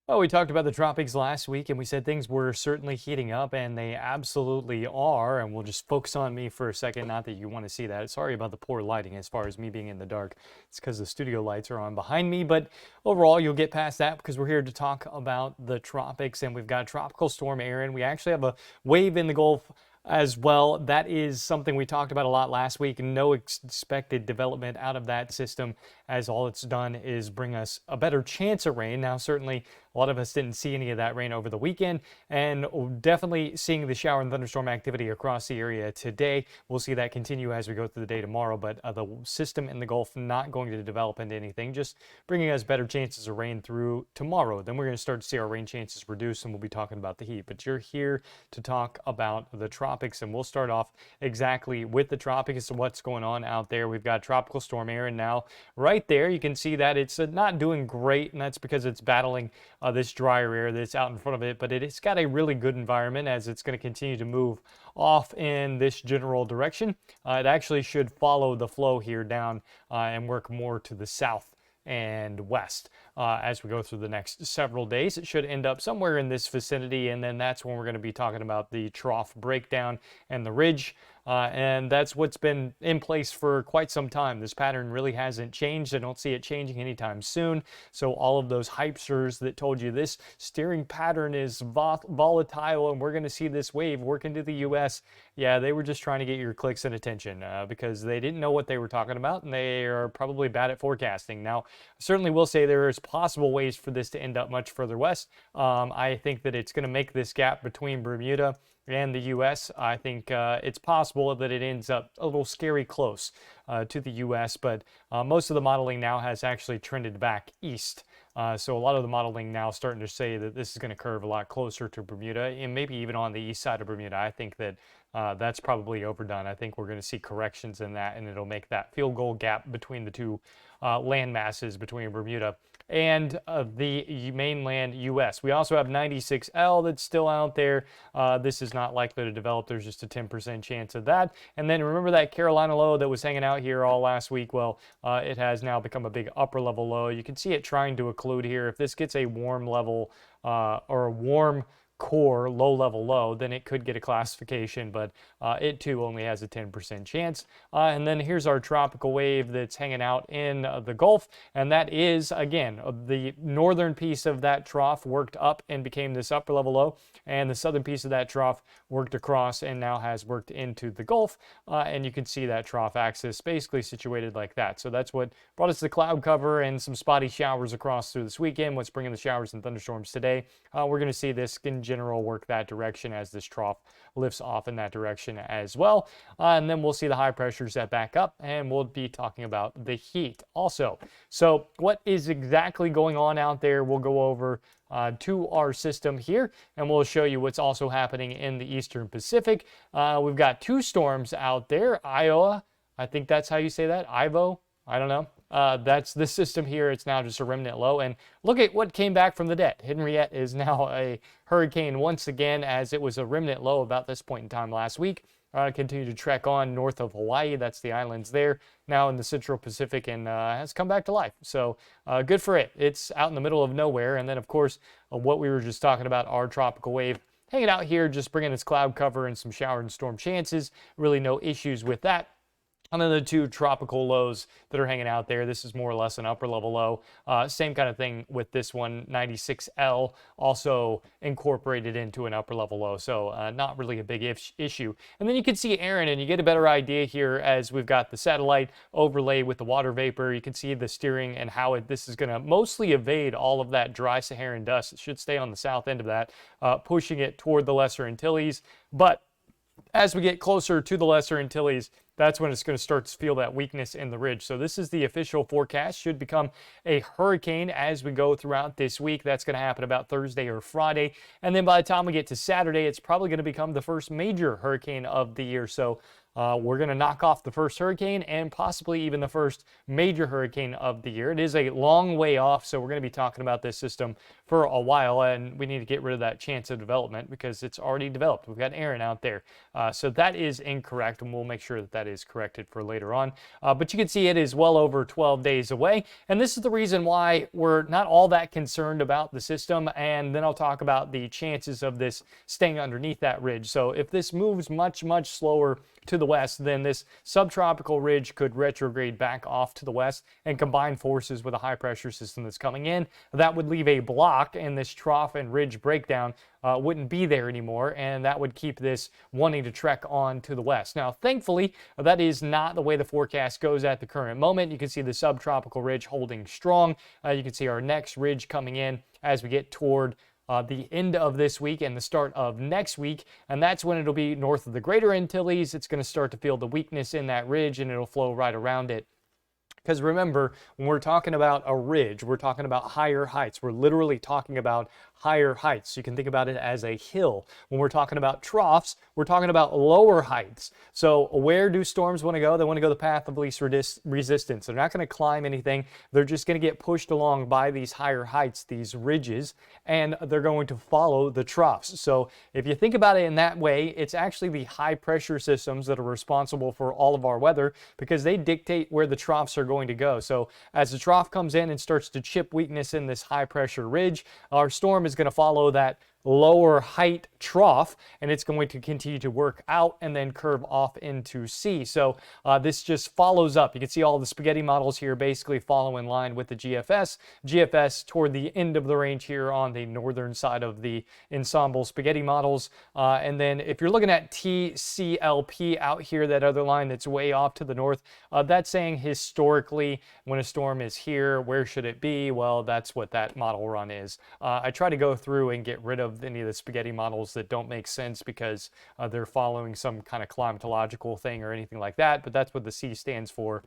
Well, we talked about the tropics last week and we said things were certainly heating up, and they absolutely are. And we'll just focus on me for a second. Not that you want to see that. Sorry about the poor lighting as far as me being in the dark. It's because the studio lights are on behind me. But overall, you'll get past that because we're here to talk about the tropics, and we've got Tropical Storm Erin. We actually have a wave in the Gulf as well. That is something we talked about a lot last week. No expected development out of that system, as all it's done is bring us a better chance of rain. Now, certainly, a lot of us didn't see any of that rain over the weekend, and definitely seeing the shower and thunderstorm activity across the area today. We'll see that continue as we go through the day tomorrow, but the system in the Gulf not going to develop into anything, just bringing us better chances of rain through tomorrow. Then we're going to start to see our rain chances reduce, and we'll be talking about the heat. But you're here to talk about the tropics, and we'll start off exactly with the tropics and what's going on out there. We've got Tropical Storm Erin now right there. You can see that it's not doing great, and that's because it's battling this drier air that's out in front of it, but it's got a really good environment as it's going to continue to move off in this general direction. It actually should follow the flow here down and work more to the south and west as we go through the next several days. It should end up somewhere in this vicinity, and then that's when we're going to be talking about the trough breakdown and the ridge. And that's what's been in place for quite some time. This pattern really hasn't changed. I don't see it changing anytime soon. So all of those hypesters that told you this steering pattern is volatile and we're going to see this wave work into the U.S., yeah, they were just trying to get your clicks and attention because they didn't know what they were talking about, and they are probably bad at forecasting. Now, certainly will say there is possible ways for this to end up much further west. I think that it's going to make this gap between Bermuda and the U.S. I think it's possible that it ends up a little scary close to the U.S., but most of the modeling now has actually trended back east. So a lot of the modeling now starting to say that this is going to curve a lot closer to Bermuda, and maybe even on the east side of Bermuda. I think that that's probably overdone. I think we're going to see corrections in that, and it'll make that field goal gap between the two land masses between Bermuda and the mainland U.S. We also have 96L that's still out there. This is not likely to develop. There's just a 10% chance of that. And then remember that Carolina low that was hanging out here all last week? Well, it has now become a big upper level low. You can see it trying to occlude here. If this gets a warm level or a warm core low level low, then it could get a classification, but it too only has a 10% chance. And then here's our tropical wave that's hanging out in the Gulf, and that is again the northern piece of that trough worked up and became this upper level low, and the southern piece of that trough worked across and now has worked into the Gulf, and you can see that trough axis basically situated like that. So that's what brought us the cloud cover and some spotty showers across through this weekend. What's bringing the showers and thunderstorms today? We're going to see this in general work that direction as this trough lifts off in that direction as well. And then we'll see the high pressures that back up, and we'll be talking about the heat also. So what is exactly going on out there? We'll go over to our system here, and we'll show you what's also happening in the Eastern Pacific. We've got two storms out there. Iowa, I think that's how you say that. Ivo, I don't know. That's the system here. It's now just a remnant low. And look at what came back from the dead. Henriette is now a hurricane once again, as it was a remnant low about this point in time last week. Continue to trek on north of Hawaii. That's the islands there. Now in the Central Pacific, and has come back to life. So good for it. It's out in the middle of nowhere. And then, of course, what we were just talking about, our tropical wave hanging out here, just bringing its cloud cover and some shower and storm chances. Really no issues with that. And then the two tropical lows that are hanging out there, this is more or less an upper level low. Same kind of thing with this one, 96L, also incorporated into an upper level low. So not really a big issue. And then you can see Erin, and you get a better idea here as we've got the satellite overlay with the water vapor. You can see the steering and how this is going to mostly evade all of that dry Saharan dust. It should stay on the south end of that, pushing it toward the Lesser Antilles. But as we get closer to the Lesser Antilles, that's when it's going to start to feel that weakness in the ridge. So this is the official forecast. Should become a hurricane as we go throughout this week. That's going to happen about Thursday or Friday. And then by the time we get to Saturday, it's probably going to become the first major hurricane of the year. So we're going to knock off the first hurricane and possibly even the first major hurricane of the year. It is a long way off, so we're going to be talking about this system for a while, and we need to get rid of that chance of development because it's already developed. We've got Erin out there. So that is incorrect, and we'll make sure that that is corrected for later on. But you can see it is well over 12 days away, and this is the reason why we're not all that concerned about the system, and then I'll talk about the chances of this staying underneath that ridge. So if this moves much, much slower to the west, then this subtropical ridge could retrograde back off to the west and combine forces with a high pressure system that's coming in. That would leave a block, and this trough and ridge breakdown wouldn't be there anymore, and that would keep this wanting to trek on to the west. Now, thankfully, that is not the way the forecast goes at the current moment. You can see the subtropical ridge holding strong. You can see our next ridge coming in as we get toward the end of this week and the start of next week, and that's when it'll be north of the Greater Antilles. It's going to start to feel the weakness in that ridge, and it'll flow right around it. Because remember, when we're talking about a ridge, we're talking about higher heights. We're literally talking about higher heights. You can think about it as a hill. When we're talking about troughs, we're talking about lower heights. So where do storms want to go? They want to go the path of least resistance. They're not going to climb anything. They're just going to get pushed along by these higher heights, these ridges, and they're going to follow the troughs. So if you think about it in that way, it's actually the high pressure systems that are responsible for all of our weather because they dictate where the troughs are going to go. So as the trough comes in and starts to chip weakness in this high pressure ridge, our storm is going to follow that lower height trough, and it's going to continue to work out and then curve off into sea. So this just follows up. You can see all the spaghetti models here basically follow in line with the GFS. GFS toward the end of the range here on the northern side of the ensemble spaghetti models. And then if you're looking at TCLP out here, that other line that's way off to the north, that's saying historically when a storm is here, where should it be? Well, that's what that model run is. I try to go through and get rid of any of the spaghetti models that don't make sense because they're following some kind of climatological thing or anything like that, but that's what the C stands for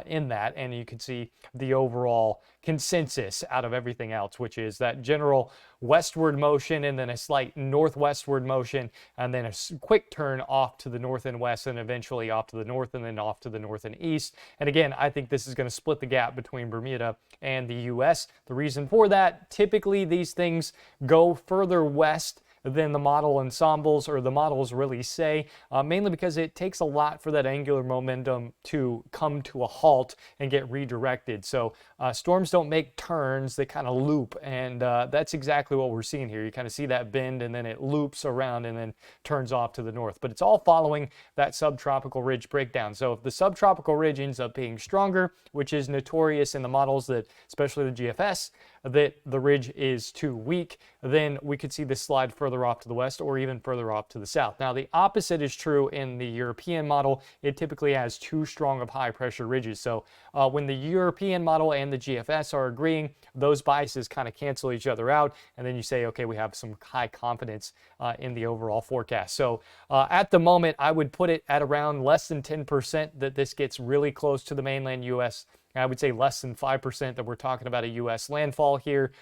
in that. And you can see the overall consensus out of everything else, which is that general westward motion and then a slight northwestward motion and then a quick turn off to the north and west and eventually off to the north and then off to the north and east. And again, I think this is going to split the gap between Bermuda and the US. The reason for that, typically these things go further west than the model ensembles or the models really say, mainly because it takes a lot for that angular momentum to come to a halt and get redirected. So storms don't make turns, they kind of loop, and that's exactly what we're seeing here. You kind of see that bend and then it loops around and then turns off to the north, but it's all following that subtropical ridge breakdown. So if the subtropical ridge ends up being stronger, which is notorious in the models that, especially the GFS, that the ridge is too weak, then we could see this slide further off to the west or even further off to the south. Now, the opposite is true in the European model. It typically has too strong of high pressure ridges. So when the European model and the GFS are agreeing, those biases kind of cancel each other out. And then you say, okay, we have some high confidence in the overall forecast. So at the moment, I would put it at around less than 10% that this gets really close to the mainland US. I would say less than 5% that we're talking about a U.S. landfall here.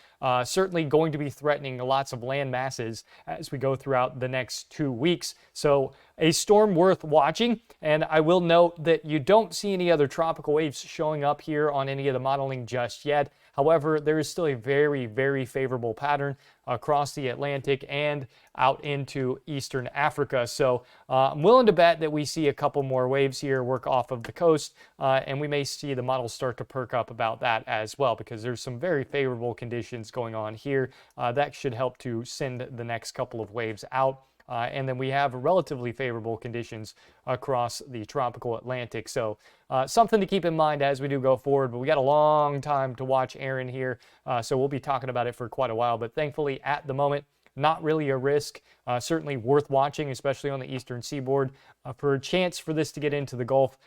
Certainly going to be threatening lots of land masses as we go throughout the next 2 weeks. So a storm worth watching. And I will note that you don't see any other tropical waves showing up here on any of the modeling just yet. However, there is still a very, very favorable pattern across the Atlantic and out into Eastern Africa. So I'm willing to bet that we see a couple more waves here work off of the coast, and we may see the models start to perk up about that as well, because there's some very favorable conditions going on here. That should help to send the next couple of waves out. And then we have relatively favorable conditions across the tropical Atlantic. So something to keep in mind as we do go forward. But we got a long time to watch Erin here. So we'll be talking about it for quite a while. But thankfully, at the moment, not really a risk. Certainly worth watching, especially on the Eastern Seaboard. For a chance for this to get into the Gulf,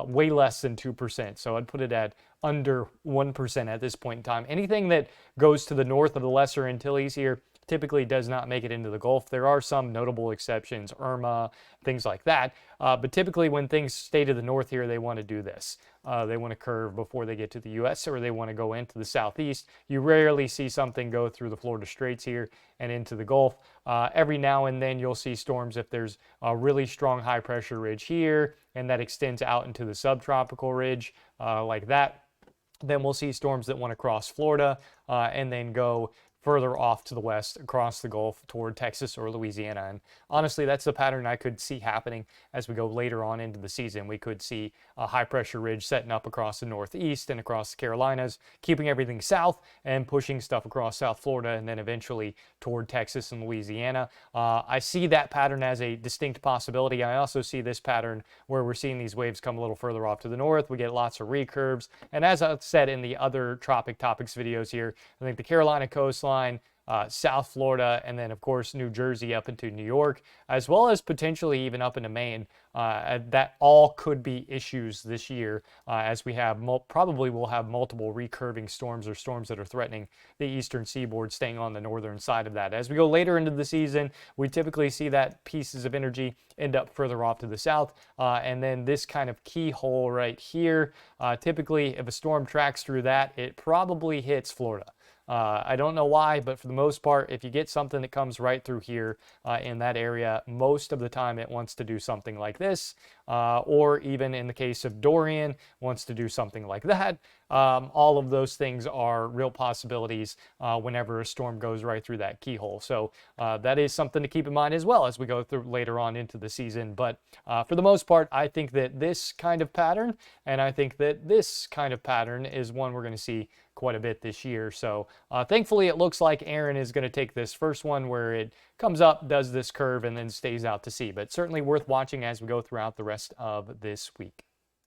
way less than 2%. So I'd put it at under 1% at this point in time. Anything that goes to the north of the Lesser Antilles here, typically does not make it into the Gulf. There are some notable exceptions, Irma, things like that. But typically when things stay to the north here, they want to do this. They want to curve before they get to the U.S., or they want to go into the southeast. You rarely see something go through the Florida Straits here and into the Gulf. Every now and then you'll see storms if there's a really strong high pressure ridge here and that extends out into the subtropical ridge like that. Then we'll see storms that want to cross Florida and then go further off to the west across the Gulf toward Texas or Louisiana. And honestly, that's the pattern I could see happening as we go later on into the season. We could see a high pressure ridge setting up across the Northeast and across the Carolinas, keeping everything south and pushing stuff across South Florida and then eventually toward Texas and Louisiana. I see that pattern as a distinct possibility. I also see this pattern where we're seeing these waves come a little further off to the north. We get lots of recurves. And as I've said in the other Tropic Topics videos here, I think the Carolina coastline, South Florida, and then of course New Jersey up into New York, as well as potentially even up into Maine. That all could be issues this year as we have probably will have multiple recurving storms or storms that are threatening the eastern seaboard, staying on the northern side of that. As we go later into the season, we typically see that pieces of energy end up further off to the south, and then this kind of keyhole right here, typically if a storm tracks through that, it probably hits Florida. I don't know why, but for the most part, if you get something that comes right through here in that area, most of the time it wants to do something like this, or even in the case of Dorian, wants to do something like that. All of those things are real possibilities whenever a storm goes right through that keyhole. So that is something to keep in mind as well as we go through later on into the season. But for the most part, I think that this kind of pattern, and I think that this kind of pattern is one we're going to see quite a bit this year. So thankfully it looks like Erin is going to take this first one where it comes up, does this curve, and then stays out to sea. But certainly worth watching as we go throughout the rest of this week.